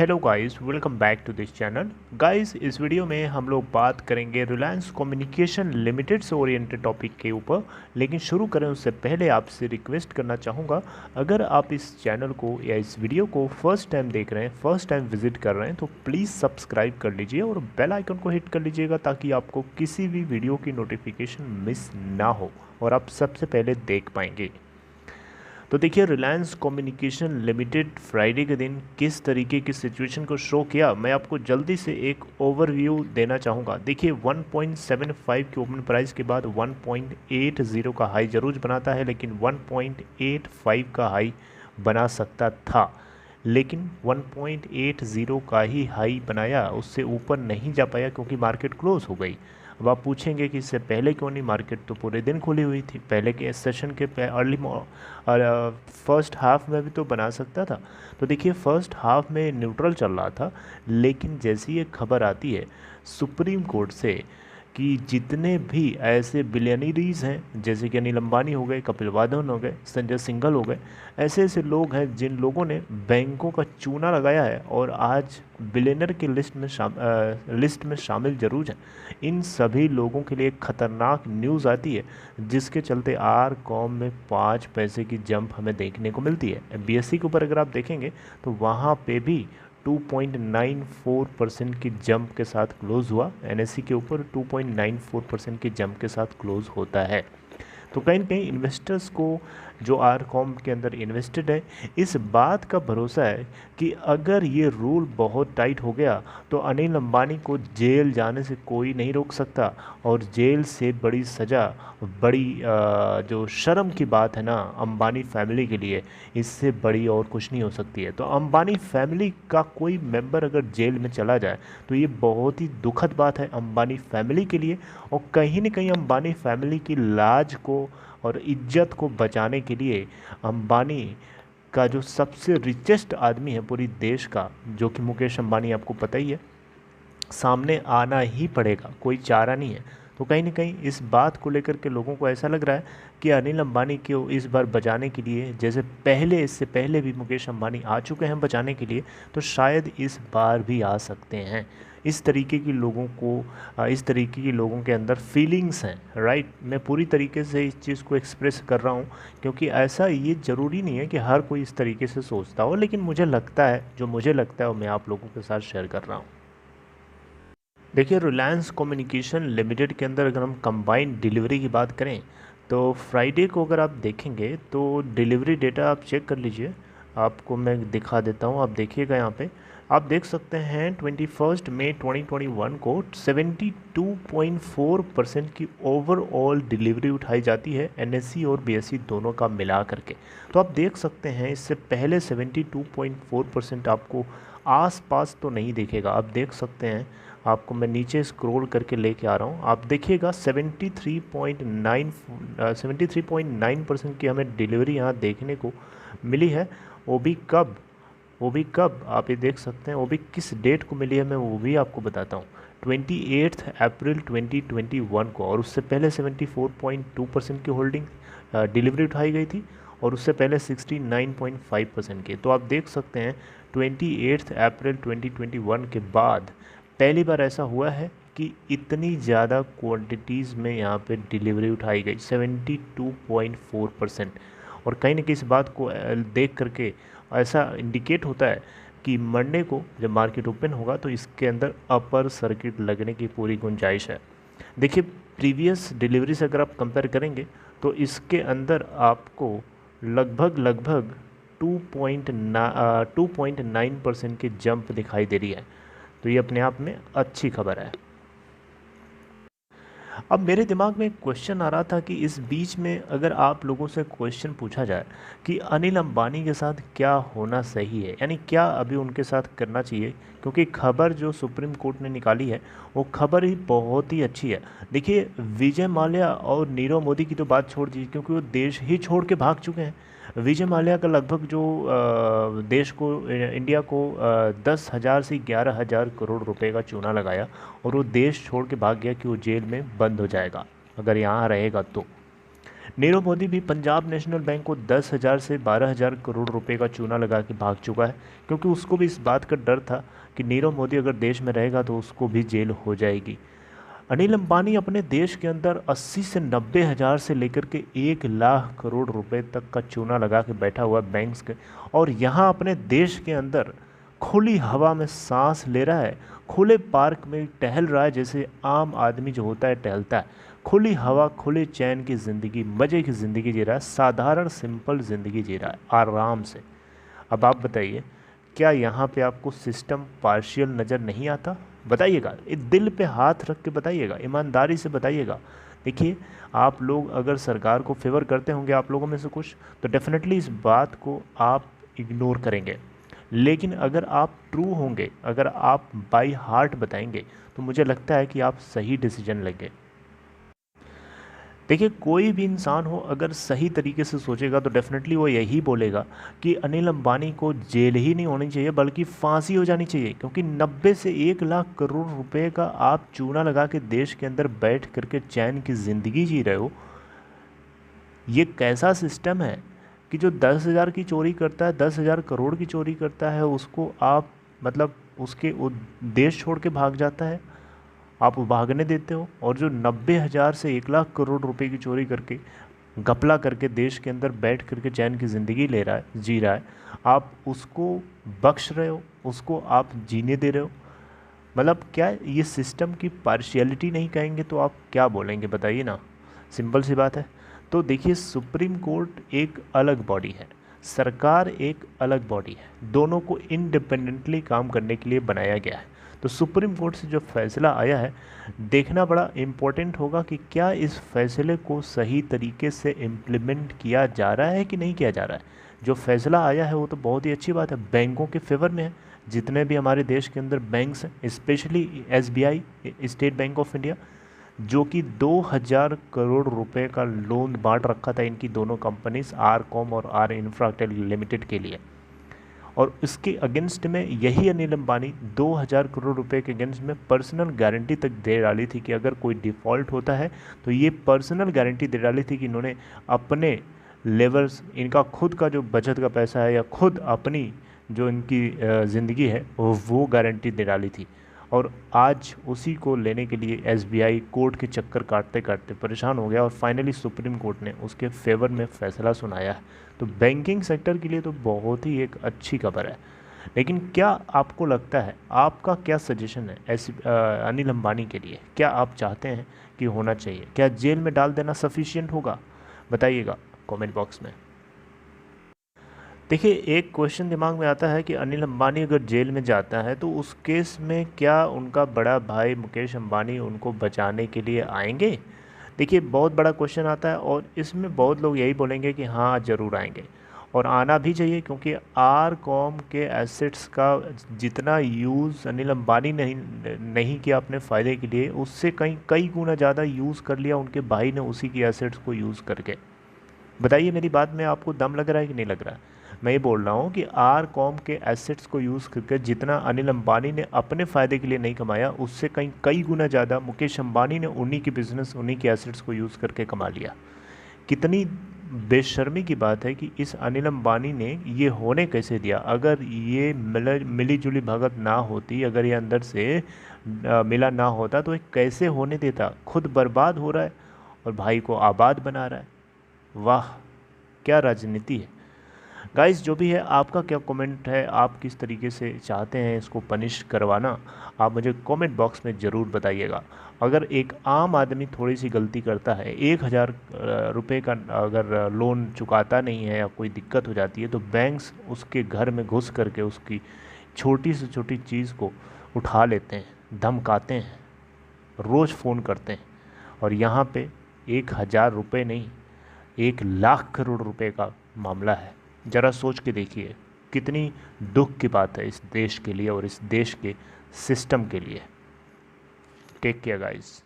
Hello guys, welcome back to this channel. Guys, इस video में हम लोग बात करेंगे रिलायंस कम्युनिकेशन लिमिटेड से ओरिएंटेड टॉपिक के ऊपर। लेकिन शुरू करें उससे पहले आपसे रिक्वेस्ट करना चाहूँगा, अगर आप इस चैनल को या इस वीडियो को फर्स्ट टाइम देख रहे हैं, फर्स्ट टाइम विजिट कर रहे हैं, तो प्लीज़ सब्सक्राइब कर लीजिए और बेल आइकन को हिट कर लीजिएगा ताकि आपको किसी भी वीडियो की नोटिफिकेशन मिस ना हो और आप सबसे पहले देख पाएंगे। तो देखिए, रिलायंस कम्युनिकेशन लिमिटेड फ्राइडे के दिन किस तरीके की सिचुएशन को शो किया, मैं आपको जल्दी से एक ओवरव्यू देना चाहूँगा। देखिए, 1.75 के ओपन प्राइस के बाद 1.80 का हाई जरूर बनाता है, लेकिन 1.85 का हाई बना सकता था, लेकिन 1.80 का ही हाई बनाया, उससे ऊपर नहीं जा पाया क्योंकि मार्केट क्लोज हो गई। अब आप पूछेंगे कि इससे पहले क्यों नहीं, मार्केट तो पूरे दिन खुली हुई थी, पहले के सेशन के अर्ली फर्स्ट हाफ में भी तो बना सकता था। तो देखिए, फर्स्ट हाफ में न्यूट्रल चल रहा था, लेकिन जैसी ये खबर आती है सुप्रीम कोर्ट से कि जितने भी ऐसे बिलियनरीज हैं, जैसे कि अनिल अंबानी हो गए, कपिल वाधवन हो गए, संजय सिंघल हो गए, ऐसे ऐसे लोग हैं जिन लोगों ने बैंकों का चूना लगाया है और आज बिलियनर की लिस्ट में शामिल जरूर हैं। इन सभी लोगों के लिए एक खतरनाक न्यूज़ आती है, जिसके चलते आर कॉम में 5 पैसे की जंप हमें देखने को मिलती है। बीएससी के ऊपर अगर आप देखेंगे तो वहाँ पे भी 2.94% की जंप के साथ क्लोज हुआ। एनएससी के ऊपर 2.94% की जंप के साथ क्लोज होता है। तो कहीं ना कहीं इन्वेस्टर्स को जो आर कॉम के अंदर इन्वेस्टेड है, इस बात का भरोसा है कि अगर ये रूल बहुत टाइट हो गया तो अनिल अंबानी को जेल जाने से कोई नहीं रोक सकता, और जेल से बड़ी सज़ा, बड़ी जो शर्म की बात है ना अंबानी फैमिली के लिए, इससे बड़ी और कुछ नहीं हो सकती है। तो अंबानी फैमिली का कोई मेंबर अगर जेल में चला जाए तो ये बहुत ही दुखद बात है अंबानी फैमिली के लिए, और कहीं ना कहीं अंबानी फैमिली की लाज को और इज्जत को बचाने के लिए अंबानी का जो सबसे रिचेस्ट आदमी है पूरी देश का, जो कि मुकेश अंबानी, आपको पता ही है, सामने आना ही पड़ेगा, कोई चारा नहीं है। तो कहीं ना कहीं इस बात को लेकर के लोगों को ऐसा लग रहा है कि अनिल अंबानी को इस बार बचाने के लिए, जैसे पहले इससे पहले भी मुकेश अंबानी आ चुके हैं बचाने के लिए, तो शायद इस बार भी आ सकते हैं। इस तरीके की लोगों को, इस तरीके की लोगों के अंदर फीलिंग्स हैं, राइट। मैं पूरी तरीके से इस चीज़ को एक्सप्रेस कर रहा हूँ क्योंकि ऐसा ये ज़रूरी नहीं है कि हर कोई इस तरीके से सोचता हो, लेकिन मुझे लगता है, जो मुझे लगता है वो मैं आप लोगों के साथ शेयर कर रहा हूँ। देखिए, रिलायंस कम्युनिकेशन लिमिटेड के अंदर अगर हम कंबाइंड डिलीवरी की बात करें तो फ्राइडे को अगर आप देखेंगे तो डिलीवरी डेटा आप चेक कर लीजिए, आपको मैं दिखा देता हूँ। आप देखिएगा, यहाँ पे आप देख सकते हैं 21 मई 2021 को 72.4% की ओवरऑल डिलीवरी उठाई जाती है, एनएससी और बीएससी दोनों का मिला करके। तो आप देख सकते हैं इससे पहले 72.4% आपको आसपास तो नहीं दिखेगा। आप देख सकते हैं, आपको मैं नीचे स्क्रॉल करके लेके आ रहा हूँ, आप देखिएगा 73.9% की हमें डिलीवरी यहाँ देखने को मिली है। वो भी कब, आप ये देख सकते हैं, वो भी किस डेट को मिली है मैं वो भी आपको बताता हूँ। 28 अप्रैल 2021 को, और उससे पहले 74.2% की होल्डिंग डिलीवरी उठाई गई थी, और उससे पहले 69.5% की। तो आप देख सकते हैं 28 अप्रैल 2021 के बाद पहली बार ऐसा हुआ है कि इतनी ज़्यादा क्वांटिटीज़ में यहाँ पे डिलीवरी उठाई गई, 72.4%। और कहीं ना कहीं इस बात को देख करके ऐसा इंडिकेट होता है कि मंडे को जब मार्केट ओपन होगा तो इसके अंदर अपर सर्किट लगने की पूरी गुंजाइश है। देखिए, प्रीवियस डिलीवरी से अगर आप कंपेयर करेंगे तो इसके अंदर आपको लगभग 2.9% की जंप दिखाई दे रही है। तो ये अपने आप में अच्छी खबर है। अब मेरे दिमाग में एक क्वेश्चन आ रहा था कि इस बीच में अगर आप लोगों से क्वेश्चन पूछा जाए कि अनिल अंबानी के साथ क्या होना सही है, यानी क्या अभी उनके साथ करना चाहिए, क्योंकि खबर जो सुप्रीम कोर्ट ने निकाली है वो खबर ही बहुत ही अच्छी है। देखिए, विजय माल्या और नीरव मोदी की तो बात छोड़ दीजिए, क्योंकि वो देश ही छोड़ के भाग चुके हैं। विजय माल्या का लगभग जो देश को, इंडिया को 10,000 से 11,000 करोड़ रुपए का चूना लगाया, और वो देश छोड़ के भाग गया कि वो जेल में बंद हो जाएगा अगर यहाँ रहेगा तो। नीरव मोदी भी पंजाब नेशनल बैंक को 10,000 से 12,000 करोड़ रुपए का चूना लगा के भाग चुका है, क्योंकि उसको भी इस बात का डर था कि नीरव मोदी अगर देश में रहेगा तो उसको भी जेल हो जाएगी। अनिल अंबानी अपने देश के अंदर 80 से 90 हज़ार से लेकर के 1 लाख करोड़ रुपए तक का चूना लगा के बैठा हुआ बैंक्स के, और यहाँ अपने देश के अंदर खुली हवा में सांस ले रहा है, खुले पार्क में टहल रहा है, जैसे आम आदमी जो होता है टहलता है। खुली हवा, खुले चैन की ज़िंदगी, मज़े की ज़िंदगी जी रहा है, साधारण सिंपल ज़िंदगी जी रहा है आराम से। अब आप बताइए, क्या यहाँ पे आपको सिस्टम पार्शियल नज़र नहीं आता? बताइएगा, दिल पे हाथ रख के बताइएगा, ईमानदारी से बताइएगा। देखिए, आप लोग अगर सरकार को फेवर करते होंगे, आप लोगों में से कुछ, तो डेफिनेटली इस बात को आप इग्नोर करेंगे। लेकिन अगर आप ट्रू होंगे, अगर आप बाई हार्ट बताएंगे, तो मुझे लगता है कि आप सही डिसीजन लेंगे। देखिए, कोई भी इंसान हो अगर सही तरीके से सोचेगा तो डेफिनेटली वो यही बोलेगा कि अनिल अंबानी को जेल ही नहीं होनी चाहिए बल्कि फांसी हो जानी चाहिए, क्योंकि 90 से 1 लाख करोड़ रुपए का आप चूना लगा के देश के अंदर बैठ करके चैन की ज़िंदगी जी रहे हो। ये कैसा सिस्टम है कि जो 10,000 की चोरी करता है, 10,000 करोड़ की चोरी करता है, उसको आप मतलब उसके देश छोड़ के भाग जाता है, आप भागने देते हो, और जो 90,000 से 1 लाख करोड़ रुपए की चोरी करके घपला करके देश के अंदर बैठ करके चैन की ज़िंदगी ले रहा है, जी रहा है, आप उसको बख्श रहे हो, उसको आप जीने दे रहे हो। मतलब क्या ये सिस्टम की पार्शियलिटी नहीं कहेंगे तो आप क्या बोलेंगे, बताइए ना। सिंपल सी बात है। तो देखिए, सुप्रीम कोर्ट एक अलग बॉडी है, सरकार एक अलग बॉडी है, दोनों को इंडिपेंडेंटली काम करने के लिए बनाया गया है। तो सुप्रीम कोर्ट से जो फैसला आया है, देखना बड़ा इम्पोर्टेंट होगा कि क्या इस फैसले को सही तरीके से इम्प्लीमेंट किया जा रहा है कि नहीं किया जा रहा है। जो फैसला आया है वो तो बहुत ही अच्छी बात है, बैंकों के फेवर में है। जितने भी हमारे देश के अंदर बैंक्स हैं, specially SBI, state bank of India, जो कि 2,000 करोड़ रुपए का लोन बांट रखा था इनकी दोनों कंपनीज, आरकॉम और आर इंफ्राटेल लिमिटेड के लिए, और इसके अगेंस्ट में यही अनिल अंबानी 2,000 करोड़ रुपए के अगेंस्ट में पर्सनल गारंटी तक दे डाली थी कि अगर कोई डिफ़ॉल्ट होता है तो ये पर्सनल गारंटी दे डाली थी कि इन्होंने अपने लेवल्स, इनका खुद का जो बचत का पैसा है या खुद अपनी जो इनकी ज़िंदगी है वो गारंटी दे डाली थी। और आज उसी को लेने के लिए SBI कोर्ट के चक्कर काटते काटते परेशान हो गया, और फाइनली सुप्रीम कोर्ट ने उसके फेवर में फ़ैसला सुनाया है। तो बैंकिंग सेक्टर के लिए तो बहुत ही एक अच्छी खबर है। लेकिन क्या आपको लगता है, आपका क्या सजेशन है ऐसे अनिल अंबानी के लिए? क्या आप चाहते हैं कि होना चाहिए? क्या जेल में डाल देना सफिशिएंट होगा? बताइएगा कमेंट बॉक्स में। देखिए, एक क्वेश्चन दिमाग में आता है कि अनिल अंबानी अगर जेल में जाता है तो उस केस में क्या उनका बड़ा भाई मुकेश अंबानी उनको बचाने के लिए आएंगे? देखिए, बहुत बड़ा क्वेश्चन आता है, और इसमें बहुत लोग यही बोलेंगे कि हाँ ज़रूर आएंगे, और आना भी चाहिए, क्योंकि आरकॉम के एसेट्स का जितना यूज़ अनिल अंबानी नहीं किया अपने फ़ायदे के लिए, उससे कई गुना ज़्यादा यूज़ कर लिया उनके भाई ने उसी की एसेट्स को यूज़ करके। बताइए, मेरी बात में आपको दम लग रहा है कि नहीं लग रहा है? मैं ये बोल रहा हूँ कि आरकॉम के एसेट्स को यूज़ करके जितना अनिल अंबानी ने अपने फ़ायदे के लिए नहीं कमाया, उससे कई गुना ज़्यादा मुकेश अंबानी ने उन्हीं के बिज़नेस, उन्हीं के एसेट्स को यूज़ करके कमा लिया। कितनी बेशर्मी की बात है कि इस अनिल अंबानी ने ये होने कैसे दिया। अगर ये मिली जुली भगत ना होती, अगर ये अंदर से मिला ना होता, तो ये कैसे होने देता? खुद बर्बाद हो रहा है और भाई को आबाद बना रहा है। वाह, क्या राजनीति है। गाइस, जो भी है, आपका क्या कमेंट है? आप किस तरीके से चाहते हैं इसको पनिश करवाना, आप मुझे कमेंट बॉक्स में ज़रूर बताइएगा। अगर एक आम आदमी थोड़ी सी गलती करता है, 1,000 रुपये का अगर लोन चुकाता नहीं है या कोई दिक्कत हो जाती है, तो बैंक्स उसके घर में घुस करके उसकी छोटी से छोटी चीज़ को उठा लेते हैं, धमकाते हैं, रोज़ फ़ोन करते हैं। और यहाँ पे 1,000 रुपये नहीं, 1 लाख करोड़ रुपए का मामला है। ज़रा सोच के देखिए, कितनी दुख की बात है इस देश के लिए और इस देश के सिस्टम के लिए। Take care guys.